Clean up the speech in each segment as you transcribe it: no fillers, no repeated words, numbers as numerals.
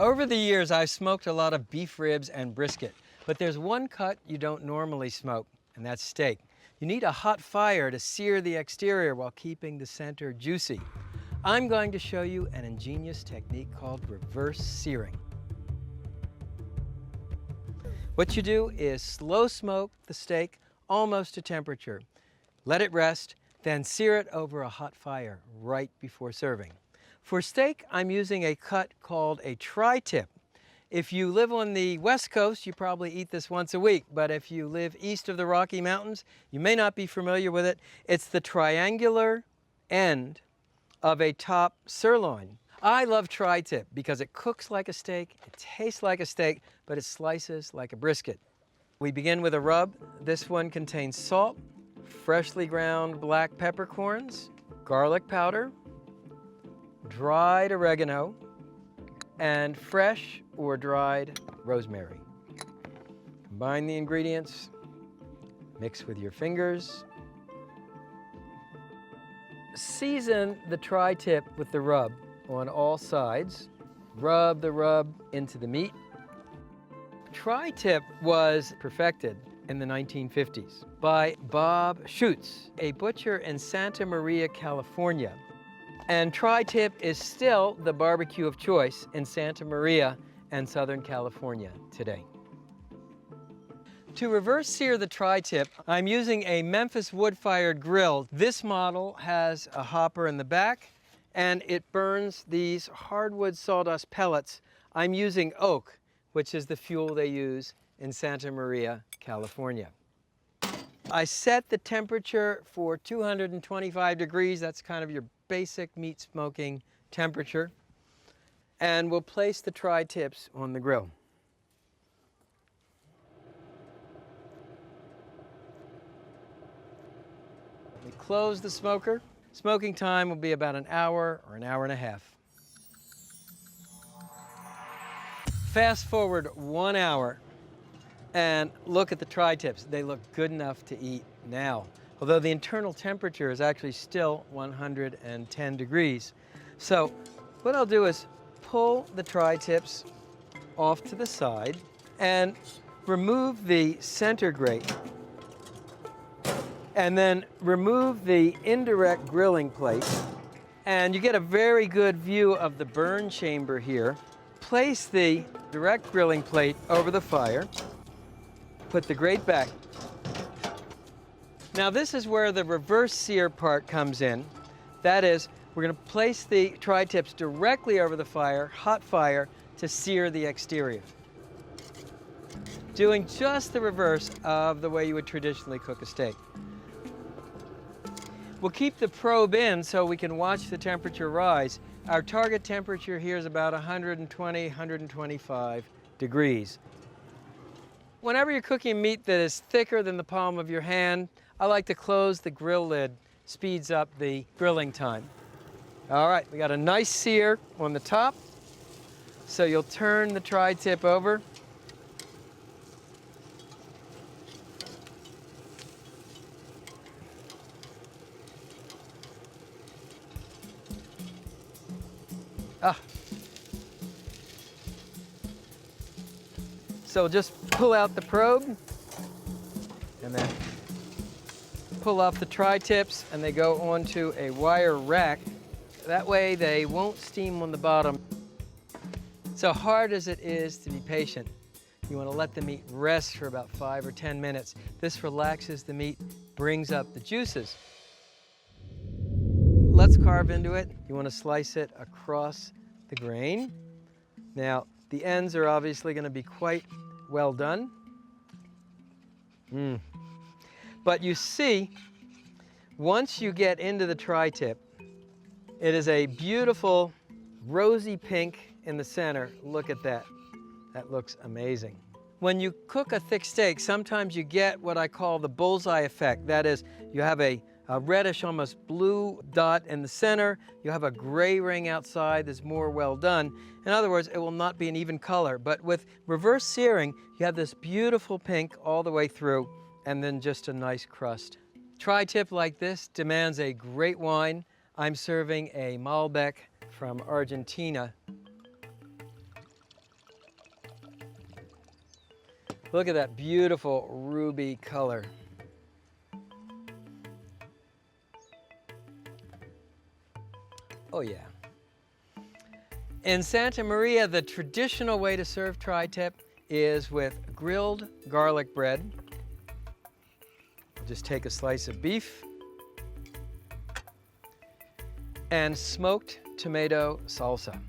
Over the years, I've smoked a lot of beef ribs and brisket, but there's one cut you don't normally smoke, and that's steak. You need a hot fire to sear the exterior while keeping the center juicy. I'm going to show you an ingenious technique called reverse searing. What you do is slow smoke the steak almost to temperature. Let it rest, then sear it over a hot fire right before serving. For steak, I'm using a cut called a tri-tip. If you live on the West Coast, you probably eat this once a week, but if you live east of the Rocky Mountains, you may not be familiar with it. It's the triangular end of a top sirloin. I love tri-tip because it cooks like a steak, it tastes like a steak, but it slices like a brisket. We begin with a rub. This one contains salt, freshly ground black peppercorns, garlic powder, dried oregano, and fresh or dried rosemary. Combine the ingredients, mix with your fingers. Season the tri-tip with the rub on all sides. Rub the rub into the meat. Tri-tip was perfected in the 1950s by Bob Schutz, a butcher in Santa Maria, California. And tri-tip is still the barbecue of choice in Santa Maria and Southern California today. To reverse sear the tri-tip, I'm using a Memphis wood-fired grill. This model has a hopper in the back, and it burns these hardwood sawdust pellets. I'm using oak, which is the fuel they use in Santa Maria, California. I set the temperature for 225 degrees. That's kind of your basic meat smoking temperature. And we'll place the tri-tips on the grill. We close the smoker. Smoking time will be about an hour or an hour and a half. Fast forward 1 hour and look at the tri-tips. They look good enough to eat now, although the internal temperature is actually still 110 degrees. So what I'll do is pull the tri-tips off to the side and remove the center grate, and then remove the indirect grilling plate, and you get a very good view of the burn chamber here. Place the direct grilling plate over the fire. Put the grate back. Now this is where the reverse sear part comes in. That is, we're going to place the tri-tips directly over the fire, hot fire, to sear the exterior. Doing just the reverse of the way you would traditionally cook a steak. We'll keep the probe in so we can watch the temperature rise. Our target temperature here is about 120, 125 degrees. Whenever you're cooking meat that is thicker than the palm of your hand, I like to close the grill lid. Speeds up the grilling time. All right, we got a nice sear on the top. So you'll turn the tri-tip over. So just pull out the probe and then pull off the tri-tips, and they go onto a wire rack. That way they won't steam on the bottom. So hard as it is to be patient, you want to let the meat rest for about 5 or 10 minutes. This relaxes the meat, brings up the juices. Let's carve into it. You want to slice it across the grain. Now, the ends are obviously going to be quite well done. But you see, once you get into the tri-tip, it is a beautiful rosy pink in the center. Look at that. That looks amazing. When you cook a thick steak, sometimes you get what I call the bullseye effect. That is, you have a reddish, almost blue dot in the center. You have a gray ring outside that's more well done. In other words, it will not be an even color. But with reverse searing, you have this beautiful pink all the way through, and then just a nice crust. Tri-tip like this demands a great wine. I'm serving a Malbec from Argentina. Look at that beautiful ruby color. Oh yeah. In Santa Maria, the traditional way to serve tri-tip is with grilled garlic bread. I'll just take a slice of beef and smoked tomato salsa.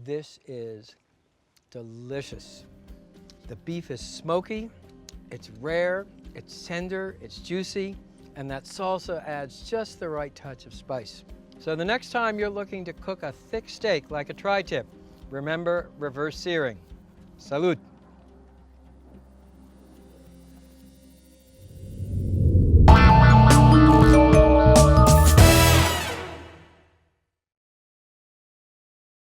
This is delicious. The beef is smoky, it's rare, it's tender, it's juicy, and that salsa adds just the right touch of spice. So the next time you're looking to cook a thick steak like a tri-tip, remember reverse searing. Salud.